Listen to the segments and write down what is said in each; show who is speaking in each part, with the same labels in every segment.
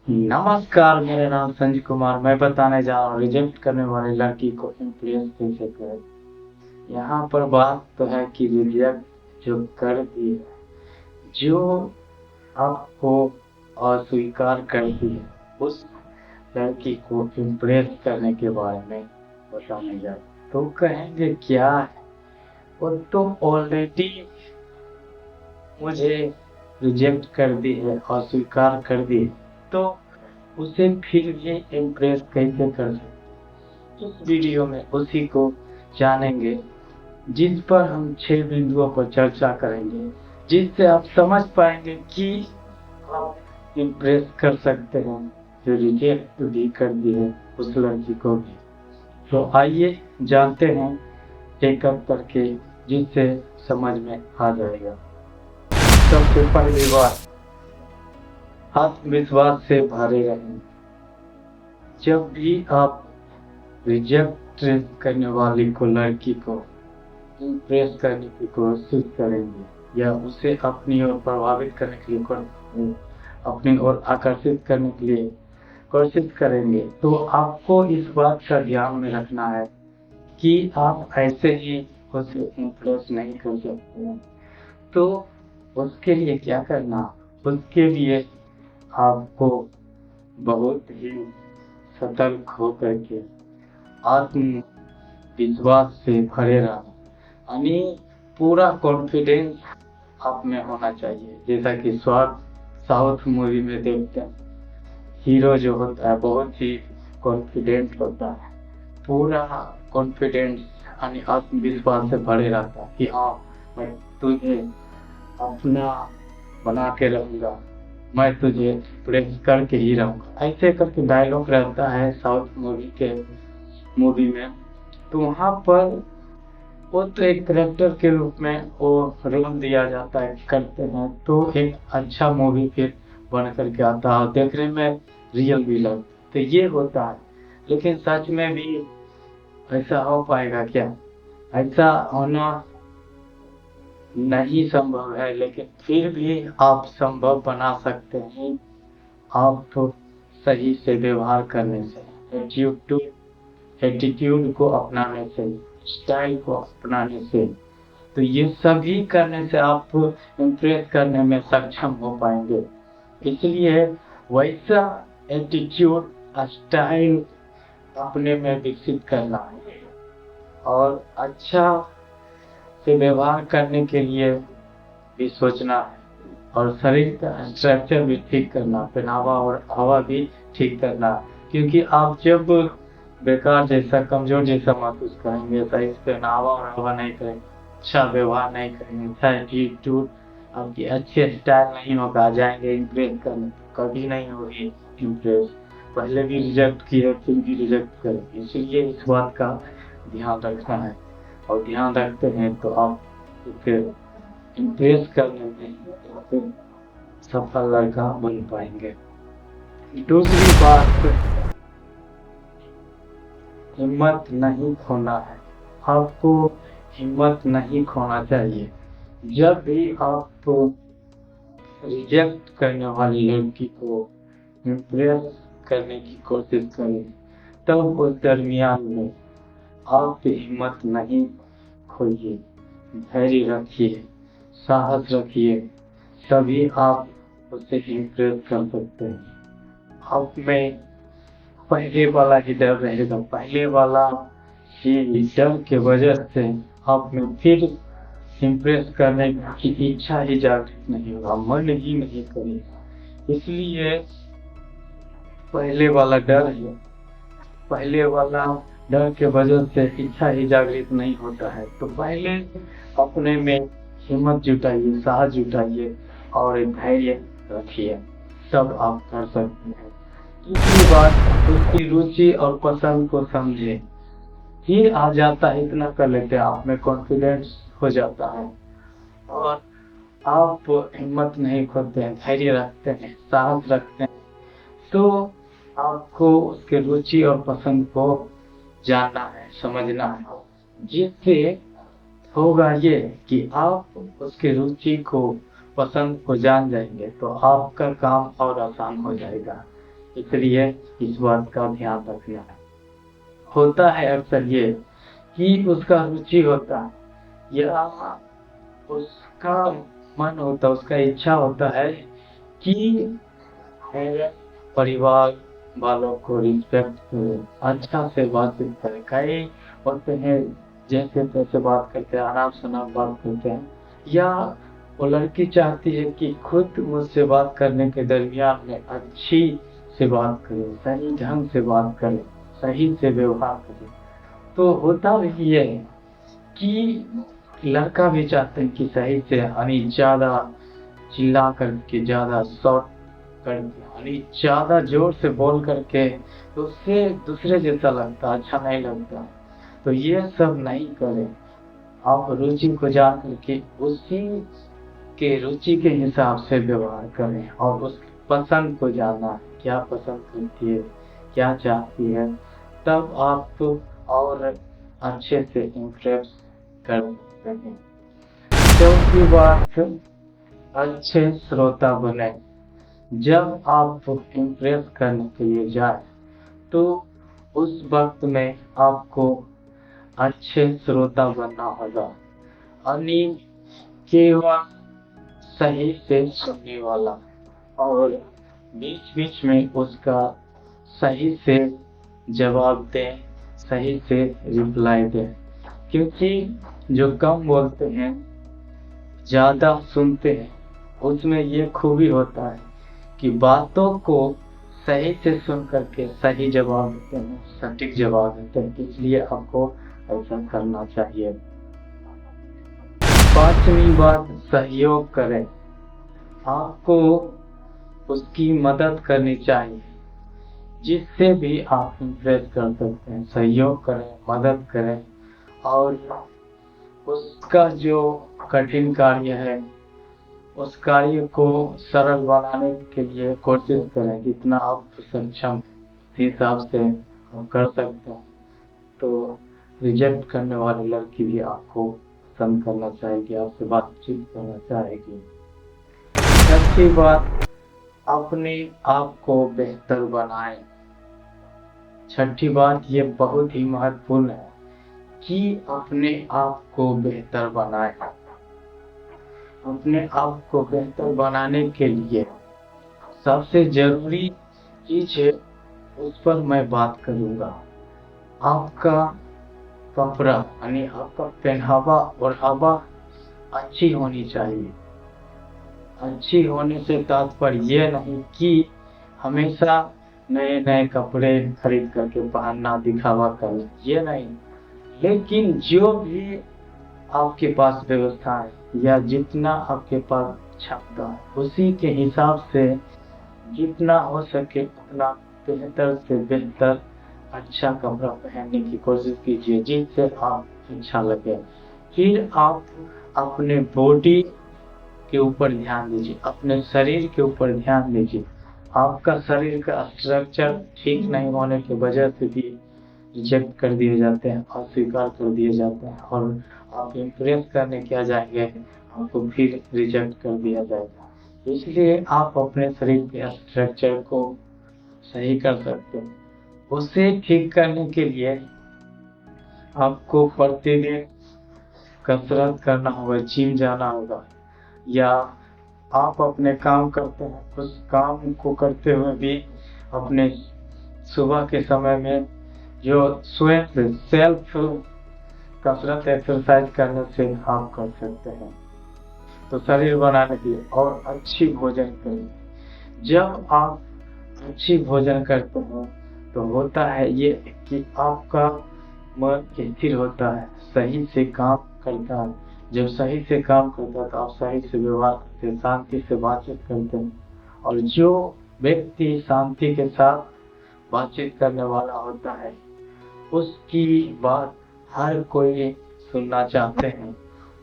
Speaker 1: नमस्कार, मेरा नाम संजय कुमार। मैं बताने जा रहा हूँ रिजेक्ट करने वाली लड़की को इम्प्रेस कैसे करें। यहाँ पर बात तो है कि रिजेक्ट जो कर दी है, जो आपको अस्वीकार कर दी है, उस लड़की को इम्प्रेस करने के बारे में बताने जा रहा हूँ। तो कहेंगे क्या है, वो तो ऑलरेडी मुझे रिजेक्ट कर दी है, अस्वीकार कर दी है, तो उसे फिर भी इम्प्रेस कैसे कर सकते। इस वीडियो में उसी को जानेंगे, जिस पर हम 6 बिंदुओं पर चर्चा करेंगे, जिससे आप समझ पाएंगे कि आप इम्प्रेस कर सकते हैं जो रिजेक्ट भी कर दी है उस लड़की को भी। तो आइए जानते हैं एक एक करके, जिससे समझ में आ जाएगा। सबसे पहली बात, आत्मविश्वास से भरे रहें। जब भी आप रिजेक्ट करने वाली को लड़की को इम्प्रेस करने की कोशिश करेंगे या उसे अपनी ओर प्रभावित करने के लिए अपनी ओर आकर्षित करने के लिए कोशिश करेंगे, तो आपको इस बात का ध्यान में रखना है कि आप ऐसे ही उसे इम्प्रेस नहीं कर सकते हैं। तो उसके लिए क्या करना, उसके लिए आपको बहुत ही सतर्क होकर के आत्मविश्वास से भरे रहना, यानी पूरा कॉन्फिडेंस आप में होना चाहिए। जैसा कि साउथ मूवी में देखते हैं, हीरो जो होता है बहुत ही कॉन्फिडेंट होता है, पूरा कॉन्फिडेंस यानी आत्मविश्वास से भरे रहता है कि हाँ, मैं तुझे अपना बना के रहूँगा, मैं तुझे प्रेस करके ही रहूँगा, ऐसे करके डायलॉग रहता है साउथ मूवी में। तो वहाँ पर वो तो एक करेक्टर के रूप में वो रोल दिया जाता है, करते हैं, तो एक अच्छा मूवी फिर बन करके आता है, देखने में रियल भी लगता। तो ये होता है, लेकिन सच में भी ऐसा हो पाएगा क्या? ऐसा होना नहीं संभव है, लेकिन फिर भी आप संभव बना सकते हैं। आप तो सही से व्यवहार करने से, एटीट्यूड को अपनाने से, स्टाइल को अपनाने से, तो ये सभी करने से आप इम्प्रेस करने में सक्षम हो पाएंगे। इसलिए वैसा एटीट्यूड, स्टाइल अपने में विकसित करना है और अच्छा से व्यवहार करने के लिए भी सोचना है, और शरीर का स्ट्रक्चर भी ठीक करना, पहनावा और हवा भी ठीक करना। क्योंकि आप जब बेकार जैसा, कमजोर जैसा महसूस करेंगे, सही से पहनावा और हवा नहीं करेंगे, अच्छा व्यवहार नहीं करेंगे, अच्छा एटीट्यूड, आपकी अच्छी स्टाइल नहीं होगा, जाएंगे इम्प्रेस करने, कभी नहीं होगी इम्प्रेस। पहले भी रिजेक्ट किए, फिर भी रिजेक्ट करेंगे। इसलिए इस बात का ध्यान रखना है, और ध्यान रखते हैं तो आप फिर इम्प्रेस करने में सफल लड़का बन पाएंगे। दूसरी बात, हिम्मत नहीं खोना है। आपको हिम्मत नहीं खोना चाहिए। जब भी आप रिजेक्ट करने वाली लड़की को इम्प्रेस करने की कोशिश करें, तब उस दरमियान में आप हिम्मत नहीं खोइए, धैर्य रखिए, साहस रखिए, तभी आप उसे इम्प्रेस कर सकते हैं। आप में पहले वाला ही डर रहेगा, पहले वाला ही डर के वजह से आप में फिर इम्प्रेस करने की इच्छा ही जागृत नहीं होगा, मन ही नहीं करेगा। इसलिए पहले वाला डर है, पहले वाला डर के वजह से इच्छा ही जागृत नहीं होता है। तो पहले अपने में हिम्मत जुटाइए, साहस जुटाइए और धैर्य रखिए, तब आप कर सकते हैं। दूसरी बात, उसकी रुचि और पसंद को समझे। फिर आ जाता है, इतना कर लेते हैं, आप में कॉन्फिडेंस हो जाता है और आप हिम्मत नहीं खोते हैं, धैर्य रखते हैं, साहस रखते हैं, तो आपको उसके रुचि और पसंद को जानना है, समझना है, जिससे होगा ये कि आप उसके रुचि को, पसंद को जान जाएंगे, तो आपका काम और आसान हो जाएगा। इसलिए इस बात का ध्यान रखना है। होता है अक्सर ये कि उसका रुचि होता है या उसका मन होता है, उसका इच्छा होता है कि मेरे परिवार वालों को रिस्पेक्ट करे, अच्छा से बातचीत करे। कई होते हैं जैसे तैसे बात करते हैं, अनाप शनाप बात करते हैं, या वो लड़की चाहती है कि खुद मुझसे बात करने के दरमियान में अच्छी से बात करे, सही ढंग से बात करे, सही से व्यवहार करे। तो होता भी ये है कि लड़का भी चाहते हैं कि सही से, यानी ज़्यादा चिल्ला करके, ज़्यादा शॉर्ट करके, यानी ज़्यादा जोर से बोल करके, तो उससे दूसरे जैसा लगता, अच्छा नहीं लगता। तो ये सब नहीं करें। आप रुचि को जान करके उसी के रुचि के हिसाब से व्यवहार करें, और उस पसंद को जानना है, क्या पसंद करती है, क्या चाहती है, तब आप तो और अच्छे से इम्प्रेस कर सकते हैं। चौथी बात, अच्छे श्रोता बने। जब आप इम्प्रेस करने के लिए जाए तो उस वक्त में आपको अच्छे श्रोता बनना होगा, यानी केवल सही से सुनने वाला, और बीच बीच में उसका सही से जवाब दें, सही से रिप्लाई दें। क्योंकि जो कम बोलते हैं ज़्यादा सुनते हैं, उसमें ये खूबी होता है कि बातों को सही से सुन करके सही जवाब देते हैं, सटीक जवाब देते हैं। इसलिए आपको ऐसा करना चाहिए। पांचवी बात, सहयोग करें। आपको उसकी मदद करनी चाहिए, जिससे भी आप इम्प्रेस कर सकते हैं। सहयोग करें, मदद करें, और उसका जो कठिन कार्य है उस कार्य को सरल बनाने के लिए कोशिश करें, जितना आप सक्षम उस हिसाब से हम कर सकते हैं। तो रिजेक्ट करने वाली लड़की भी आपको पसंद करना चाहेगी, आपसे बातचीत करना चाहेगी। छठी बात, अपने आप को बेहतर बनाएं। छठी बात ये बहुत ही महत्वपूर्ण है कि अपने आप को बेहतर बनाएं। अपने आप को बेहतर बनाने के लिए सबसे जरूरी चीज है, उस पर मैं बात करूंगा। आपका कपड़ा, यानी आपका पहनावा ओढ़ावा अच्छी होनी चाहिए। अच्छी होने से तात्पर्य ये नहीं कि हमेशा नए नए कपड़े खरीद करके पहनना, दिखावा करना, ये नहीं। लेकिन जो भी आपके पास व्यवस्था है या जितना आपके पास क्षमता है, उसी के हिसाब से जितना हो सके उतना बेहतर से बेहतर अच्छा कपड़ा पहनने की कोशिश कीजिए, जिससे आप अच्छा लगे। फिर आप अपने बॉडी के ऊपर ध्यान दीजिए, अपने शरीर के ऊपर ध्यान दीजिए। आपका शरीर का स्ट्रक्चर ठीक नहीं होने की वजह से भी रिजेक्ट कर दिए जाते हैं, अस्वीकार कर दिए जाते हैं, और आप इम्प्रेस करने क्या जाएंगे, आपको फिर रिजेक्ट कर दिया जाएगा। इसलिए आप अपने शरीर के स्ट्रक्चर को सही कर सकते हैं। उसे ठीक करने के लिए आपको प्रतिदिन कसरत करना होगा, जिम जाना होगा, या आप अपने काम करते हैं, उस काम को करते हुए भी अपने सुबह के समय में जो स्वयं से सेल्फ कसरत एक्सरसाइज करने से आप कर सकते हैं। तो शरीर बनाने के लिए और अच्छी भोजन करें। जब आप अच्छी भोजन करते हो तो होता है ये कि आपका मन स्थिर होता है, सही से काम करता है। जब सही से काम करता है तो आप सही से व्यवहार करते हैं, शांति से बातचीत करते हैं। और जो व्यक्ति शांति के साथ बातचीत करने वाला होता है, उसकी बात हर कोई सुनना चाहते हैं,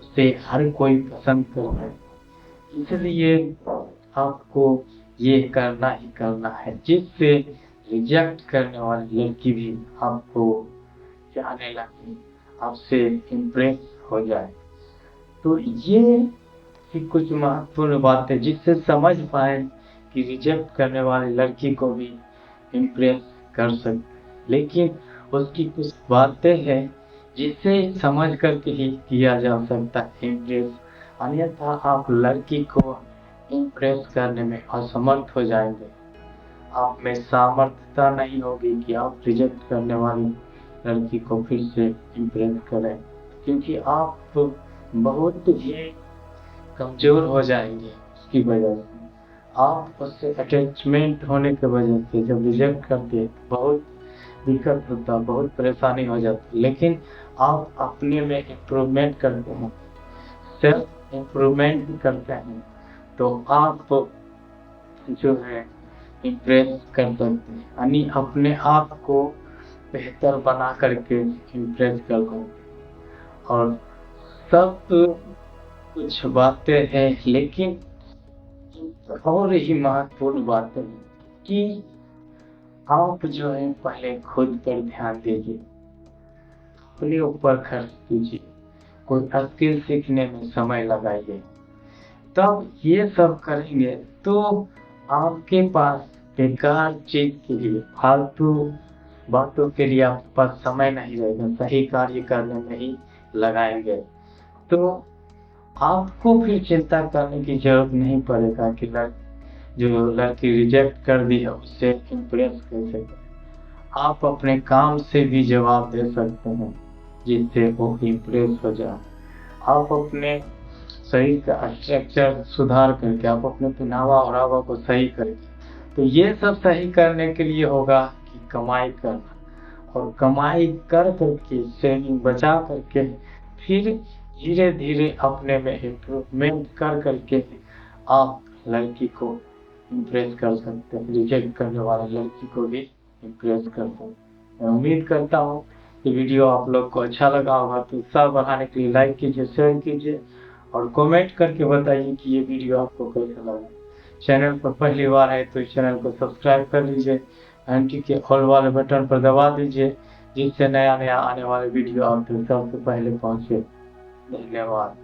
Speaker 1: उसे हर कोई पसंद करता है। इसलिए आपको ये करना ही करना है, जिससे रिजेक्ट करने वाली लड़की भी आपको चाहने लगे, आपसे इम्प्रेस हो जाए। तो ये ही कुछ महत्वपूर्ण बातें जिससे समझ पाए कि रिजेक्ट करने वाली लड़की को भी इम्प्रेस कर सकते, लेकिन उसकी कुछ बातें हैं जिसे समझ करके ही किया जा सकता है इम्प्रेस। अन्यथा आप लड़की को इम्प्रेस करने में असमर्थ हो जाएंगे। आप में सामर्थ्यता नहीं होगी कि आप रिजेक्ट करने वाली लड़की को फिर से इम्प्रेस करें, क्योंकि आप बहुत ही कमजोर हो जाएंगे उसकी वजह से। आप उससे अटैचमेंट होने की वजह से जब रिजेक्ट करते हैं तो बहुत दिक्कत होता, बहुत परेशानी हो जाती। लेकिन आप अपने में इम्प्रूवमेंट करते हैं, सेल्फ इम्प्रूवमेंट करते हैं, तो आप जो है इम्प्रेस कर सकते हैं, यानी अपने आप को बेहतर बना करके इम्प्रेस कर सकते हैं। और सब कुछ बातें हैं, लेकिन और ही महत्वपूर्ण बातें हैं कि आप जो है पहले खुद पर ध्यान दीजिए, अपने ऊपर खर्च कीजिए, कोई स्किल सीखने में समय लगाइए। तब ये सब करेंगे तो आपके पास बेकार चीज के लिए, फालतू बातों के लिए आपके पास समय नहीं रहेगा, सही कार्य करने में ही लगाएंगे। तो आपको फिर चिंता करने की जरूरत नहीं पड़ेगा कि जो लड़की रिजेक्ट कर दी है उससे इम्प्रेस कैसे करें। आप अपने काम से भी जवाब दे सकते हैं जिससे वो इम्प्रेस हो जाए। आप अपने शरीर का स्ट्रक्चर सुधार करके, आप अपने पहनावा ओढ़ावा को सही करके, तो ये सब सही करने के लिए होगा कि कमाई करना, और कमाई कर करके, सेविंग बचा करके, फिर धीरे धीरे अपने में इम्प्रूवमेंट कर करके आप लड़की को इम्प्रेस कर सकते हैं, रिजेक्ट करने वाले लड़की को भी इम्प्रेस कर सकते हैं। मैं उम्मीद करता हूँ कि वीडियो आप लोग को अच्छा लगा होगा, तो उत्साह बढ़ाने के लिए लाइक कीजिए, शेयर कीजिए और कमेंट करके बताइए कि ये वीडियो आपको कैसा लगा। चैनल पर पहली बार है तो इस चैनल को सब्सक्राइब कर लीजिए, घंटी के ऑल वाले बटन पर दबा दीजिए, जिससे नया नया आने वाले वीडियो आप तक सबसे पहले पहुंचे। धन्यवाद।